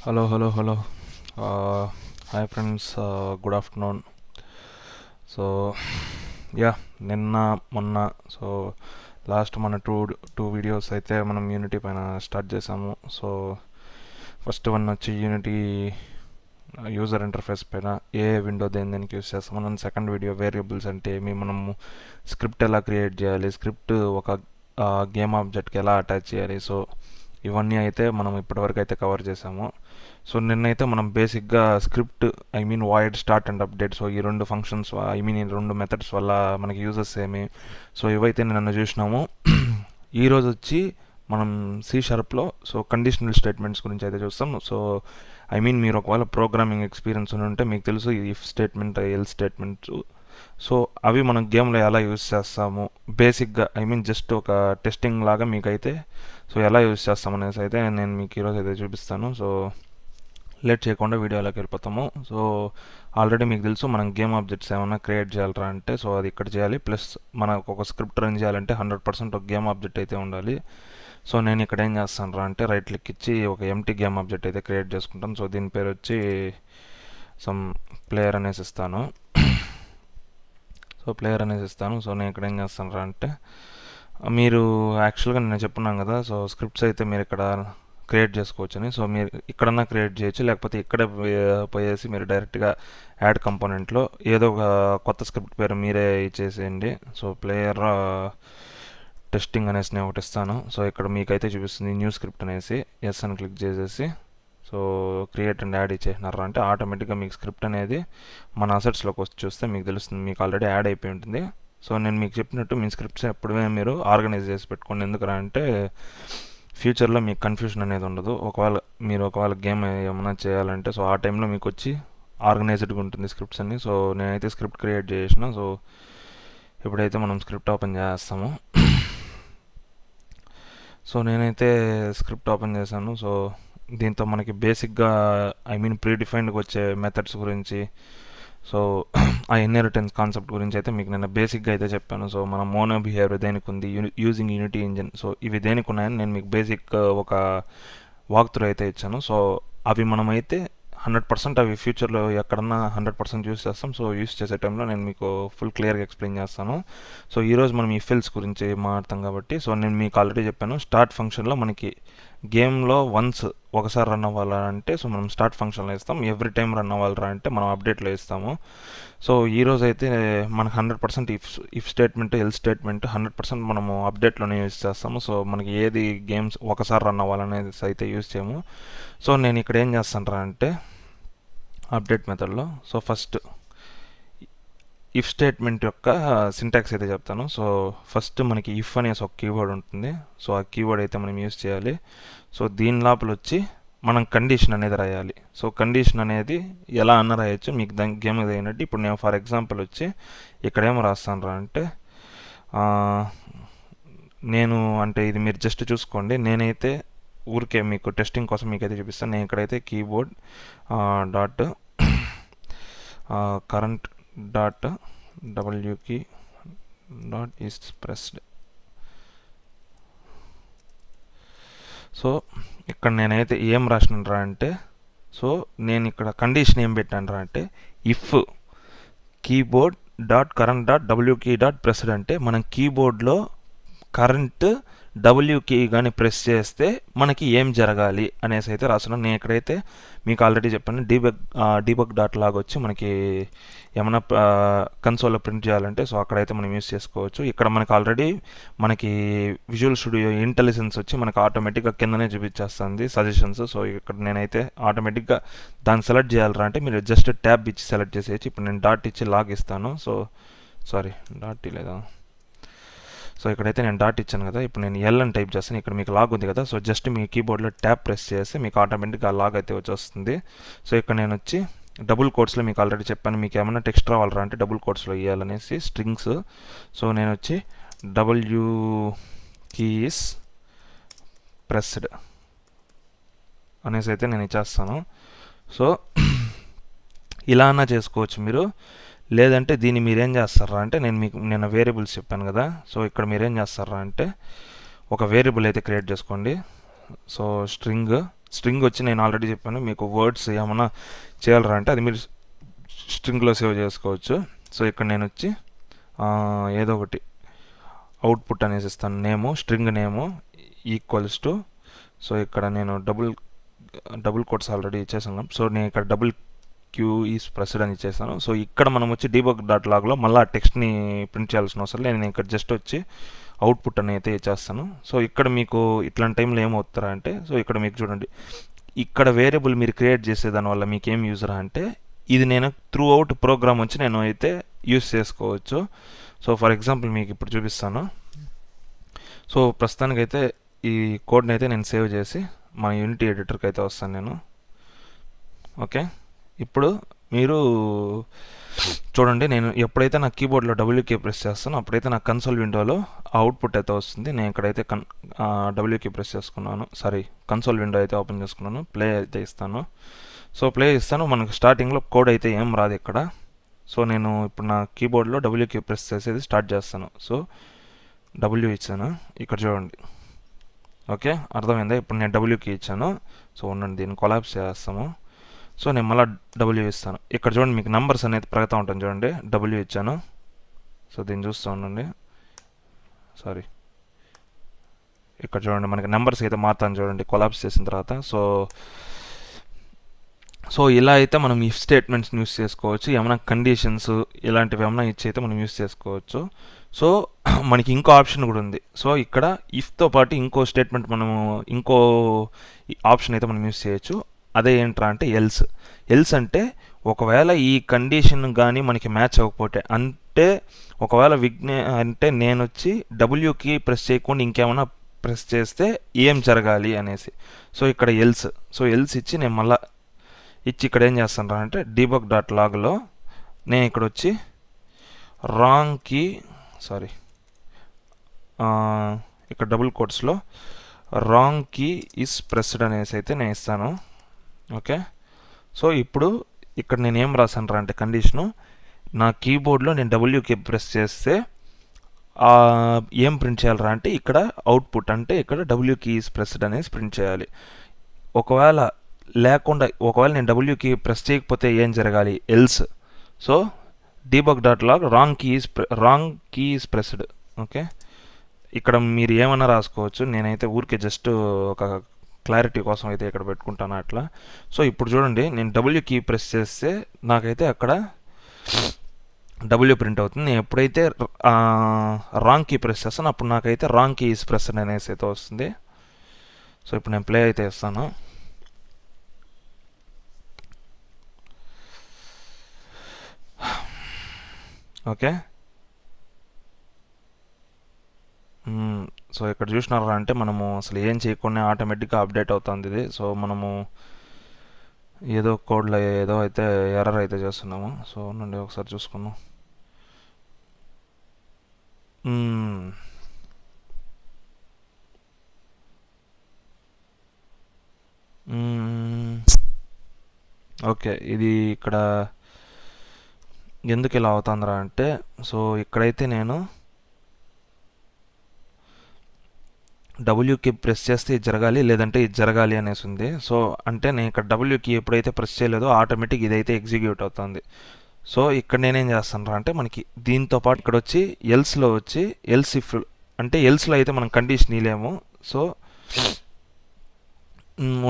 Hello. Hi friends, good afternoon. So yeah, మొన్న so last మన two videos అయితే మనం యూనిటీ పైన స్టార్ట్ చేసాము. సో ఫస్ట్ వన్ వచ్చి యూనిటీ యూజర్ ఇంటర్ఫేస్ పైన ఏ విండో దేనికి యూస్ చేస్తాము. మనం సెకండ్ వీడియో వేరియబుల్స్ అంటే ఏమి, మనము స్క్రిప్ట్ ఎలా క్రియేట్ చేయాలి, స్క్రిప్ట్ ఒక గేమ్ ఆబ్జెక్ట్కి ఎలా అటాచ్ చేయాలి. సో ఇవన్నీ అయితే మనం ఇప్పటివరకు అయితే కవర్ చేసాము. సో నిన్నైతే మనం బేసిక్గా script void start and update, so ఈ రెండు ఫంక్షన్స్ ఈ రెండు మెథడ్స్ వల్ల మనకి యూజెస్ ఏమి, సో ఇవైతే నిన్న చూసినాము. ఈరోజు వచ్చి మనం C#లో సో కండిషనల్ స్టేట్మెంట్స్ గురించి అయితే చూస్తాం. సో మీరు ఒకవేళ ప్రోగ్రామింగ్ ఎక్స్పీరియన్స్ ఉంటే మీకు తెలుసు if statement, L statements. So అవి మనం గేమ్లో ఎలా యూజ్ చేస్తాము బేసిక్గా, జస్ట్ ఒక టెస్టింగ్ లాగా మీకైతే సో ఎలా యూజ్ చేస్తామనేసి అయితే నేను మీకు ఈరోజు అయితే చూపిస్తాను. సో లేట్ చేయకుండా వీడియోలోకి వెళ్ళిపోతాము. సో ఆల్రెడీ మీకు తెలుసు మనం గేమ్ ఆబ్జెక్ట్స్ ఏమైనా క్రియేట్ చేయాలరా అంటే సో అది ఇక్కడ చేయాలి. ప్లస్ మనకు ఒక స్క్రిప్ట్ రన్ చేయాలంటే 100% ఒక గేమ్ ఆబ్జెక్ట్ అయితే ఉండాలి. సో నేను ఇక్కడ ఏం చేస్తాను రా అంటే రైట్ క్లిక్ ఇచ్చి ఒక ఎంటీ గేమ్ ఆబ్జెక్ట్ అయితే క్రియేట్ చేసుకుంటాను. సో దీని పేరు వచ్చి సమ్ ప్లేయర్ అనేసి ఇస్తాను. సో నేను ఇక్కడ ఏం చేస్తాను రా అంటే మీరు యాక్చువల్గా నేను చెప్పున్నాను కదా, సో స్క్రిప్ట్స్ అయితే మీరు ఇక్కడ క్రియేట్ చేసుకోవచ్చని. సో మీరు ఇక్కడన్నా క్రియేట్ చేయొచ్చు, లేకపోతే ఇక్కడే పోయేసి మీరు డైరెక్ట్గా యాడ్ కంపోనెంట్లో ఏదో ఒక కొత్త స్క్రిప్ట్ పేరు మీరే ఇచ్చేసేయండి. సో ప్లేయర్ టెస్టింగ్ అనేసి నేను ఒకటి ఇస్తాను. సో ఇక్కడ మీకైతే చూపిస్తుంది న్యూ స్క్రిప్ట్ అనేసి, ఎస్ అని క్లిక్ చేసేసి సో క్రియేట్ అండ్ యాడ్ ఇచ్చేసినారా అంటే ఆటోమేటిక్గా మీకు స్క్రిప్ట్ అనేది మన అసెట్స్లోకి వచ్చి చూస్తే మీకు తెలుస్తుంది, మీకు ఆల్రెడీ యాడ్ అయిపోయి ఉంటుంది. సో నేను మీకు చెప్పినట్టు మీ స్క్రిప్ట్స్ ఎప్పుడే మీరు ఆర్గనైజ్ చేసి పెట్టుకోండి. ఎందుకరా అంటే ఫ్యూచర్లో మీకు కన్ఫ్యూజన్ అనేది ఉండదు. ఒకవేళ గేమ్ ఏమైనా చేయాలంటే సో ఆ టైంలో మీకు వచ్చి ఆర్గనైజ్డ్గా ఉంటుంది స్క్రిప్ట్స్ అన్ని. సో నేనైతే స్క్రిప్ట్ క్రియేట్ చేసిన. సో ఇప్పుడైతే మనం స్క్రిప్ట్ ఓపెన్ చేస్తాము. సో నేనైతే స్క్రిప్ట్ ఓపెన్ చేశాను. సో దీంతో మనకి బేసిక్గా ప్రీ డిఫైన్డ్గా వచ్చే మెథడ్స్ గురించి, సో ఆ ఇన్హెరిటెన్స్ కాన్సెప్ట్ గురించి అయితే మీకు నేను బేసిక్గా అయితే చెప్పాను. సో మన మోనో బిహేవియర్ దేనికి ఉంది, యూజింగ్ యూనిటీ ఇంజిన్, సో ఇవి దేనికి ఉన్నాయని నేను మీకు బేసిక్ ఒక వాక్ త్రూ అయితే ఇచ్చాను. సో అవి మనమైతే 100% అవి ఫ్యూచర్లో ఎక్కడన్నా 100% యూస్ చేస్తాం. సో యూస్ చేసే టైంలో నేను మీకు ఫుల్ క్లియర్గా ఎక్స్ప్లెయిన్ చేస్తాను. సో ఈరోజు మనం ఈ ఫిల్స్ గురించి మాట్లాడతాం కాబట్టి సో నేను మీకు ఆల్రెడీ చెప్పాను స్టార్ట్ ఫంక్షన్లో మనకి గేమ్లో ఒకసారి రన్ అవ్వాలంటే సో మనం స్టార్ట్ ఫంక్షన్లో ఇస్తాం. ఎవ్రీ టైం రన్ అవ్వాలరా అంటే మనం అప్డేట్లో ఇస్తాము. సో ఈరోజు అయితే మనకు 100% ఇఫ్ స్టేట్మెంట్, ఎల్ స్టేట్మెంట్ 100% మనము అప్డేట్లోనే యూజ్ చేస్తాము. సో మనకి ఏది గేమ్స్ ఒకసారి రన్ అవ్వాలనేది అయితే యూజ్ చేయము. సో నేను ఇక్కడ ఏం చేస్తాను రా అంటే అప్డేట్ మెథడ్లో సో ఫస్ట్ ఇఫ్ స్టేట్మెంట్ యొక్క సింటాక్స్ అయితే చెప్తాను. సో ఫస్ట్ మనకి ఇఫ్ అనేసి ఒక కీవర్డ్ ఉంటుంది. సో ఆ కీవర్డ్ అయితే మనం యూజ్ చేయాలి. సో దీని లోపల వచ్చి మనం కండిషన్ అనేది రాయాలి. సో కండిషన్ అనేది ఎలా అన్న రాయొచ్చు, మీకు దానికి గేమ్ అయినట్టు. ఇప్పుడు నేను ఫర్ ఎగ్జాంపుల్ వచ్చి ఇక్కడ ఏమో రాస్తాను రా అంటే ఇది మీరు జస్ట్ చూసుకోండి. నేనైతే ఊరికే మీకు టెస్టింగ్ కోసం మీకైతే చూపిస్తాను. నేను ఇక్కడైతే keyboard dot current dot wkey dot is pressed. So ఇక్కడ నేనైతే ఏం రాసినరా అంటే సో నేను ఇక్కడ కండిషన్ ఏం పెట్టాను అంటే if keyboard dot current dot wkey dot pressed అంటే మనం కీబోర్డ్లో కరెంట్ కీ కానీ ప్రెస్ చేస్తే మనకి ఏం జరగాలి అనేసి అయితే రాస్తున్నాను. నేను ఇక్కడైతే మీకు ఆల్రెడీ చెప్పాను డీబగ్ డాట్ లాగా వచ్చి మనకి ఏమైనా కన్సోల్లో ప్రింట్ చేయాలంటే సో అక్కడైతే మనం యూస్ చేసుకోవచ్చు. ఇక్కడ మనకి ఆల్రెడీ విజువల్ స్టూడియో ఇంటెలిజెన్స్ వచ్చి మనకి ఆటోమేటిక్గా కిందనే చూపించేస్తుంది సజెషన్స్. సో ఇక్కడ నేనైతే ఆటోమేటిక్గా దాన్ని సెలెక్ట్ చేయాలరా అంటే మీరు జస్ట్ ట్యాబ్ ఇచ్చి సెలెక్ట్ చేసేయచ్చు. ఇప్పుడు నేను డాట్ ఇచ్చి లాగ్ ఇస్తాను. డాట్ లేదా సో ఇక్కడైతే నేను డాట్ ఇచ్చాను కదా, ఇప్పుడు నేను ఎల్ అని టైప్ చేస్తాను. ఇక్కడ మీకు లాగ్ ఉంది కదా, సో జస్ట్ మీ కీబోర్డ్లో ట్యాప్ ప్రెస్ చేస్తే మీకు ఆటోమేటిక్గా లాగ్ అయితే వచ్చేస్తుంది. సో ఇక్కడ నేను వచ్చి డబుల్ కోట్స్లో మీకు ఆల్రెడీ చెప్పాను, మీకు ఏమైనా టెక్స్ట్ రావాలరా అంటే డబుల్ కోట్స్లో ఇవ్వాలనేసి స్ట్రింగ్స్. సో నేను వచ్చి key is pressed అనేసి అయితే నేను ఇచ్చేస్తాను. సో ఇలా అన్నా చేసుకోవచ్చు మీరు. లేదంటే దీన్ని మీరేం చేస్తారా అంటే నేను వేరియబుల్స్ చెప్పాను కదా, సో ఇక్కడ మీరేం చేస్తారా అంటే ఒక వేరియబుల్ అయితే క్రియేట్ చేసుకోండి. సో స్ట్రింగ్ స్ట్రింగ్ వచ్చి నేను ఆల్రెడీ చెప్పాను, మీకు వర్డ్స్ ఏమైనా చేయాలరా అంటే అది మీరు స్ట్రింగ్లో సేవ్ చేసుకోవచ్చు. సో ఇక్కడ నేను వచ్చి ఏదో ఒకటి అవుట్పుట్ అనేసి ఇస్తాను, నేము స్ట్రింగ్ నేము ఈక్వల్స్ టు, సో ఇక్కడ నేను డబుల్ కోట్స్ ఆల్రెడీ ఇచ్చేసాను. సో నేను ఇక్కడ డబుల్ క్యూ ఈస్ ప్రెస్డ్ అని ఇచ్చేసాను. సో ఇక్కడ మనం వచ్చి డీబగ్ డాట్ లాగ్లో మళ్ళీ ఆ టెక్స్ట్ని ప్రింట్ చేయాల్సిన అవసరం లేదు. నేను ఇక్కడ జస్ట్ వచ్చి అవుట్పుట్ అని అయితే ఇచ్చేస్తాను. సో ఇక్కడ మీకు ఇట్లాంటి టైంలో ఏమవుతారా అంటే, సో ఇక్కడ మీకు చూడండి, ఇక్కడ వేరియబుల్ మీరు క్రియేట్ చేసే దానివల్ల మీకు ఏం యూజరా అంటే, ఇది నేను త్రూ అవుట్ ప్రోగ్రామ్ వచ్చి నేను అయితే యూస్ చేసుకోవచ్చు. సో ఫర్ ఎగ్జాంపుల్ మీకు ఇప్పుడు చూపిస్తాను. సో ప్రస్తుతానికైతే ఈ కోడ్ని అయితే నేను సేవ్ చేసి మన యూనిటీ ఎడిటర్కి అయితే వస్తాను నేను. ఓకే, ఇప్పుడు మీరు చూడండి, నేను ఎప్పుడైతే నా కీబోర్డ్లో WK ప్రెస్ చేస్తానో అప్పుడైతే నా కన్సోల్ విండోలో అవుట్పుట్ అయితే వస్తుంది. నేను ఇక్కడైతే WK ప్రెస్ చేసుకున్నాను, సారీ కన్సోల్ విండో అయితే ఓపెన్ చేసుకున్నాను, ప్లే అయితే ఇస్తాను. సో ప్లే ఇస్తాను, మనకు స్టార్టింగ్లో కోడ్ అయితే ఏం రాదు ఇక్కడ. సో నేను ఇప్పుడు నా కీబోర్డ్లో WK ప్రెస్ చేసేది స్టార్ట్ చేస్తాను. సో W ఇచ్చాను, ఇక్కడ చూడండి. ఓకే, అర్థమైందా? ఇప్పుడు నేను WK ఇచ్చాను. సో ఉండండి, దీన్ని కొలాప్స్ చేస్తాము. సో నేను మళ్ళీ W ఇస్తాను. ఇక్కడ చూడండి, మీకు నెంబర్స్ అనేది పెరుగుతూ ఉంటుంది చూడండి. W ఇచ్చాను. సో దీన్ని చూస్తూ ఉండండి, సారీ ఇక్కడ చూడండి, మనకి నెంబర్స్ అయితే మారుతాను చూడండి కొలాప్స్ చేసిన తర్వాత. సో ఇలా అయితే మనం ఇఫ్ స్టేట్మెంట్స్ని యూస్ చేసుకోవచ్చు. ఏమైనా కండిషన్స్ ఇలాంటివి ఏమైనా ఇచ్చి అయితే మనం యూస్ చేసుకోవచ్చు. సో మనకి ఇంకో ఆప్షన్ కూడా ఉంది. సో ఇక్కడ ఇఫ్తో పాటు ఇంకో స్టేట్మెంట్ ఇంకో ఆప్షన్ అయితే మనం యూస్ చేయొచ్చు. అదే ఏంట్రా అంటే ఎల్స్ అంటే ఒకవేళ ఈ కండిషన్ కానీ మనకి మ్యాచ్ అవ్వకపోతే, అంటే ఒకవేళ అంటే నేను వచ్చి Wకి ప్రెస్ చేయకుండా ఇంకేమైనా ప్రెస్ చేస్తే ఏం జరగాలి అనేసి. సో ఇక్కడ ఎల్స్ ఇచ్చి నేను మళ్ళీ ఇక్కడ ఏం చేస్తాను అంటే డీబగ్ డాట్ లాగ్లో నేను ఇక్కడ వచ్చి రాంగ్ కీ, సారీ ఇక్కడ డబుల్ కోట్స్లో రాంగ్ కీ ఈస్ ప్రెస్డ్ అనేసి అయితే నేను ఇస్తాను. ఓకే, సో ఇప్పుడు ఇక్కడ నేను ఏం రాసాను అంటే కండిషను, నా కీబోర్డ్లో నేను WK ప్రెస్ చేస్తే ఏం ప్రింట్ చేయాలరా అంటే ఇక్కడ అవుట్పుట్, అంటే ఇక్కడ WK ఈస్ ప్రెస్డ్ అనేసి ప్రింట్ చేయాలి. ఒకవేళ నేను WK ప్రెస్ చేయకపోతే ఏం జరగాలి, else. So debug dot log wrong key is pressed. Okay, ఇక్కడ మీరు ఏమన్నా రాసుకోవచ్చు, నేనైతే ఊరికే జస్ట్ ఒక క్లారిటీ కోసం అయితే ఇక్కడ పెట్టుకుంటాను అట్లా. సో ఇప్పుడు చూడండి, నేను WK ప్రెస్ చేస్తే నాకైతే అక్కడ W ప్రింట్ అవుతుంది. నేను ఎప్పుడైతే రాంగ్ కీ ప్రెస్ చేస్తాను అప్పుడు నాకైతే రాంగ్ కీ ఈస్ ప్రెస్డ్ అనేసి అయితే వస్తుంది. సో ఇప్పుడు నేను ప్లే అయితే ఇస్తాను. ఓకే, సో ఇక్కడ చూసినారా అంటే మనము అసలు ఏం చేయకుండా ఆటోమేటిక్గా అప్డేట్ అవుతుంది ఇది. సో మనము ఏదో కోడ్లో ఏదో అయితే ఎర్రర్ అయితే చేస్తున్నాము. సో నుండి ఒకసారి చూసుకున్నాం. ఓకే, ఇది ఇక్కడ ఎందుకు ఇలా అవుతుందిరా అంటే, సో ఇక్కడైతే నేను WK ప్రెస్ చేస్తే ఇది జరగాలి, లేదంటే ఇది జరగాలి అనేసి ఉంది. సో అంటే నేను ఇక్కడ WK ఎప్పుడైతే ప్రెస్ చేయలేదో ఆటోమేటిక్ ఇదైతే ఎగ్జిక్యూట్ అవుతుంది. సో ఇక్కడ నేనేం చేస్తాను అంటే, మనకి దీంతో పాటు ఇక్కడ వచ్చి ఎల్స్లో వచ్చి ఎల్స్ ఇఫ్, అంటే ఎల్స్లో అయితే మనం కండిషన్ ఇలేము. సో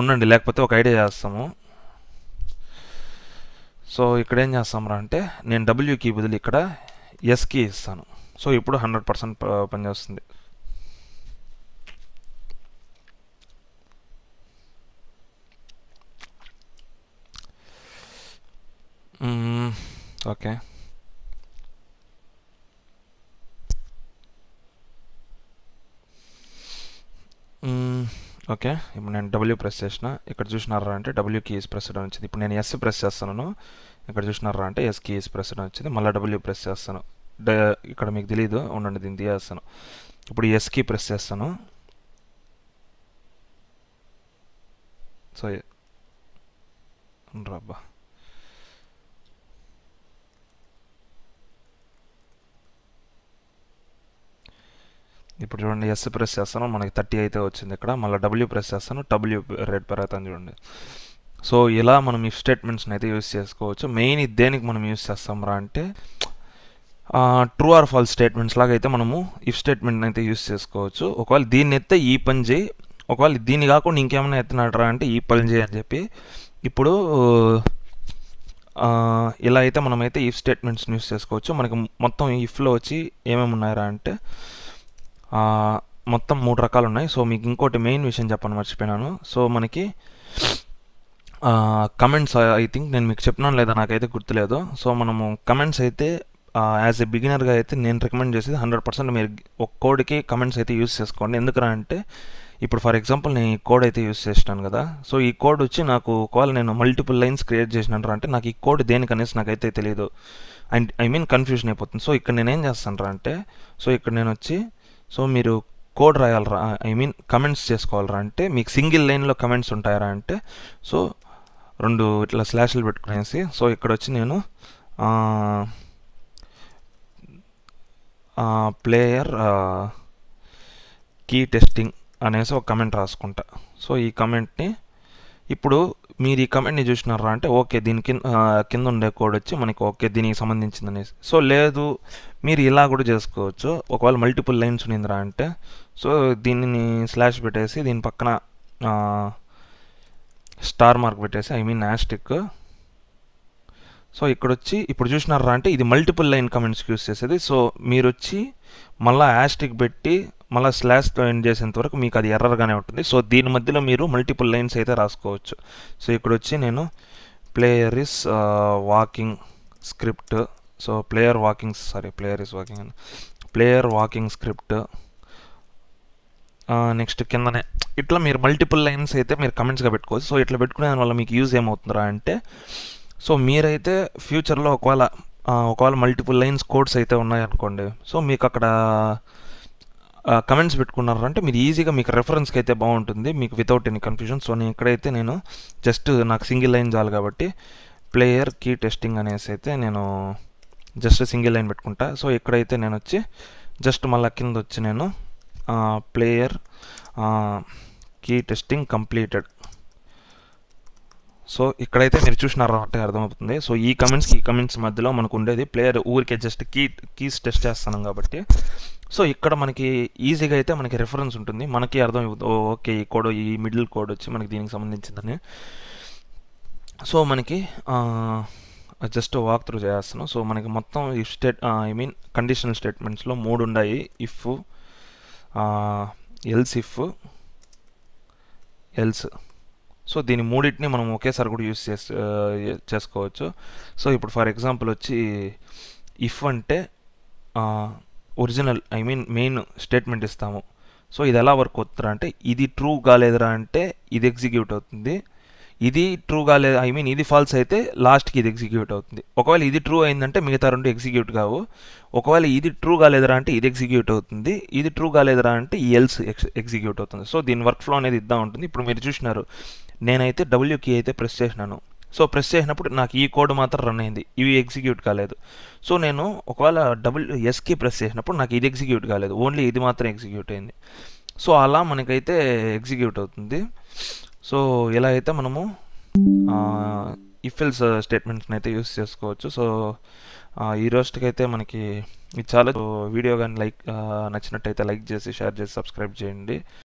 ఉండండి, లేకపోతే ఒక ఐడియా చేస్తాము. సో ఇక్కడ ఏం చేస్తాంరా అంటే, నేను WK బదులు ఇక్కడ ఎస్కి ఇస్తాను. సో ఇప్పుడు 100% పనిచేస్తుంది. ఓకే, ఓకే, ఇప్పుడు నేను W ప్రెస్ చేసిన, ఇక్కడ చూసినారా అంటే WK ఈస్ ప్రెస్డ్ అని వచ్చింది. ఇప్పుడు నేను S ప్రెస్ చేస్తున్నాను, ఇక్కడ చూసినారా అంటే SK ఈస్ ప్రెస్డ్ అని వచ్చింది. మళ్ళీ W ప్రెస్ చేస్తాను, ఇక్కడ మీకు తెలీదు, ఉండండి దీన్ని తీయేస్తాను. ఇప్పుడు SK ప్రెస్ చేస్తాను. సో రబ్బా, ఇప్పుడు చూడండి ఎస్ ప్రెస్ చేస్తాను, మనకి 30 అయితే వచ్చింది. ఇక్కడ మళ్ళీ డబ్ల్యూ ప్రెస్ చేస్తాను, డబ్ల్యూ రేట్ పెరుగుతుంది చూడండి. సో ఇలా మనం ఇఫ్ స్టేట్మెంట్స్ని అయితే యూస్ చేసుకోవచ్చు. మెయిన్ ఇది దేనికి మనం యూస్ చేస్తాం రా అంటే ట్రూ ఆర్ ఫాల్స్ స్టేట్మెంట్స్ లాగా అయితే మనము ఇఫ్ స్టేట్మెంట్ని అయితే యూస్ చేసుకోవచ్చు. ఒకవేళ దీన్ని ఎత్తే ఈ పని చేయి, ఒకవేళ దీన్ని కాకుండా ఇంకేమైనా ఎత్తినట్రా అంటే ఈ పని చేయి అని చెప్పి. ఇప్పుడు ఇలా అయితే మనమైతే ఇఫ్ స్టేట్మెంట్స్ని యూస్ చేసుకోవచ్చు. మనకి మొత్తం ఇఫ్లో వచ్చి ఏమేమి ఉన్నాయరా అంటే మొత్తం 3 రకాలు ఉన్నాయి. సో మీకు ఇంకోటి మెయిన్ విషయం చెప్పను మర్చిపోయినాను. సో మనకి కమెంట్స్ ఐ థింక్ నేను మీకు చెప్పినాను లేదా నాకైతే గుర్తులేదు. సో మనము కమెంట్స్ అయితే యాజ్ ఎ బిగినర్గా అయితే నేను రికమెండ్ చేసేది 100% మీరు ఒక కోడ్కి కమెంట్స్ అయితే యూస్ చేసుకోండి. ఎందుకరా అంటే ఇప్పుడు ఫర్ ఎగ్జాంపుల్ నేను ఈ కోడ్ అయితే యూస్ చేసినాను కదా. సో ఈ కోడ్ వచ్చి నాకు ఒకవేళ నేను మల్టిపుల్ లైన్స్ క్రియేట్ చేసినాను అంటే నాకు ఈ కోడ్ దేనికనేసి నాకైతే తెలియదు, అండ్ ఐ మీన్ కన్ఫ్యూజన్ అయిపోతుంది. సో ఇక్కడ నేనేం చేస్తాను అంటే, సో ఇక్కడ నేను వచ్చి సో మీరు కోడ్ రాయాలరా, ఐ మీన్ కమెంట్స్ చేసుకోవాలరా అంటే మీకు సింగిల్ లైన్లో కమెంట్స్ ఉంటాయరా అంటే, సో 2 ఇట్లా స్లాష్లు పెట్టుకునేసి సో ఇక్కడ వచ్చి నేను ప్లేయర్ కీ టెస్టింగ్ అనేసి ఒక కమెంట్ రాసుకుంటా. సో ఈ కమెంట్ని ఇప్పుడు మీరు ఈ కమెంట్ని చూసినారా అంటే ఓకే దీని కింద ఉండే కోడ్ వచ్చి మనకి ఓకే దీనికి సంబంధించింది అనేసి. సో లేదు మీరు ఇలా కూడా చేసుకోవచ్చు. ఒకవేళ మల్టిపుల్ లైన్స్ ఉన్నిందిరా అంటే సో దీనిని స్లాష్ పెట్టేసి దీని పక్కన స్టార్ మార్క్ పెట్టేసి ఐ మీన్ యాస్టిక్. సో ఇక్కడ వచ్చి ఇప్పుడు చూసినారా అంటే ఇది మల్టిపుల్ లైన్ కమెంట్స్కి యూస్ చేసేది. సో మీరు వచ్చి మళ్ళీ యాస్టిక్ పెట్టి మళ్ళీ స్లాష్తో ఎండ్ చేసేంత వరకు మీకు అది ఎర్రర్గానే ఉంటుంది. సో దీని మధ్యలో మీరు మల్టిపుల్ లైన్స్ అయితే రాసుకోవచ్చు. సో ఇక్కడ వచ్చి నేను player is walking script, so player walking script next కిందనే ఇట్లా మీరు మల్టిపుల్ లైన్స్ అయితే మీరు కమెంట్స్గా పెట్టుకోవచ్చు. సో ఇట్లా పెట్టుకునే దానివల్ల మీకు యూజ్ ఏమవుతుందా అంటే సో మీరైతే ఫ్యూచర్లో ఒకవేళ మల్టిపుల్ లైన్స్ కోడ్స్ అయితే ఉన్నాయనుకోండి, సో మీకు అక్కడ కమెంట్స్ పెట్టుకున్నారంటే మీరు ఈజీగా మీకు రెఫరెన్స్కి అయితే బాగుంటుంది, మీకు వితౌట్ ఎనీ కన్ఫ్యూజన్. సో నేను ఇక్కడైతే నేను జస్ట్ నాకు సింగిల్ లైన్ చాలు కాబట్టి ప్లేయర్ కీ టెస్టింగ్ అనేసి అయితే నేను జస్ట్ సింగిల్ లైన్ పెట్టుకుంటా. సో ఇక్కడైతే నేను వచ్చి జస్ట్ మళ్ళీ కింద వచ్చి నేను player key testing completed. So ఇక్కడైతే మీరు చూసినారా అంటే అర్థమవుతుంది. సో ఈ కమెంట్స్ మధ్యలో మనకు ఉండేది ప్లేయర్ ఊరికే జస్ట్ కీస్ టెస్ట్ చేస్తున్నాం కాబట్టి సో ఇక్కడ మనకి ఈజీగా అయితే మనకి రెఫరెన్స్ ఉంటుంది, మనకి అర్థం ఓకే ఈ కోడ్ ఈ మిడిల్ కోడ్ వచ్చి మనకి దీనికి సంబంధించిందని. సో మనకి జస్ట్ వాక్ త్రూ చేస్తున్నాం. సో మనకి మొత్తం ఇఫ్ ఐ మీన్ కండిషనల్ స్టేట్మెంట్స్లో 3 ఉన్నాయి, ఇఫ్ ఎల్స్. సో దీని మూడింటిని మనం ఒకేసారి కూడా యూస్ చేసుకోవచ్చు. సో ఇప్పుడు ఫర్ ఎగ్జాంపుల్ వచ్చి ఇఫ్ అంటే original I mean main statement ఇస్తాము. సో ఇది ఎలా వర్క్ అవుతుందా అంటే ఇది ట్రూ కాలేదురా అంటే ఇది ఎగ్జిక్యూట్ అవుతుంది, ఇది ట్రూ కాలేదు ఐ మీన్ ఇది ఫాల్స్ అయితే లాస్ట్కి ఇది ఎగ్జిక్యూట్ అవుతుంది. ఒకవేళ ఇది ట్రూ అయిందంటే మిగతా 2 ఎగ్జిక్యూట్ కావు. ఒకవేళ ఇది ట్రూ కాలేదురా అంటే ఇది ఎగ్జిక్యూట్ అవుతుంది, ఇది ట్రూ కాలేదురా అంటే ఈ ఎల్స్ ఎగ్జిక్యూట్ అవుతుంది. సో దీని వర్క్ ఫ్లో అనేది ఇద్దా ఉంటుంది. ఇప్పుడు మీరు చూసినారు నేనైతే డబ్ల్యూ కీ అయితే ప్రెస్ చేసినాను. సో ప్రెస్ చేసినప్పుడు నాకు ఈ కోడ్ మాత్రం రన్ అయింది, ఇవి ఎగ్జిక్యూట్ కాలేదు. సో నేను ఒకవేళ ఎస్కి ప్రెస్ చేసినప్పుడు నాకు ఇది ఎగ్జిక్యూట్ కాలేదు, ఓన్లీ ఇది మాత్రం ఎగ్జిక్యూట్ అయింది. సో అలా మనకైతే ఎగ్జిక్యూట్ అవుతుంది. సో ఇలా అయితే మనము ఇఫ్ ఎల్స్ స్టేట్మెంట్స్ని అయితే యూస్ చేసుకోవచ్చు. సో ఈ రోజుకైతే మనకి ఇది చాలా. వీడియో కానీ నచ్చినట్టయితే లైక్ చేసి షేర్ చేసి సబ్స్క్రైబ్ చేయండి.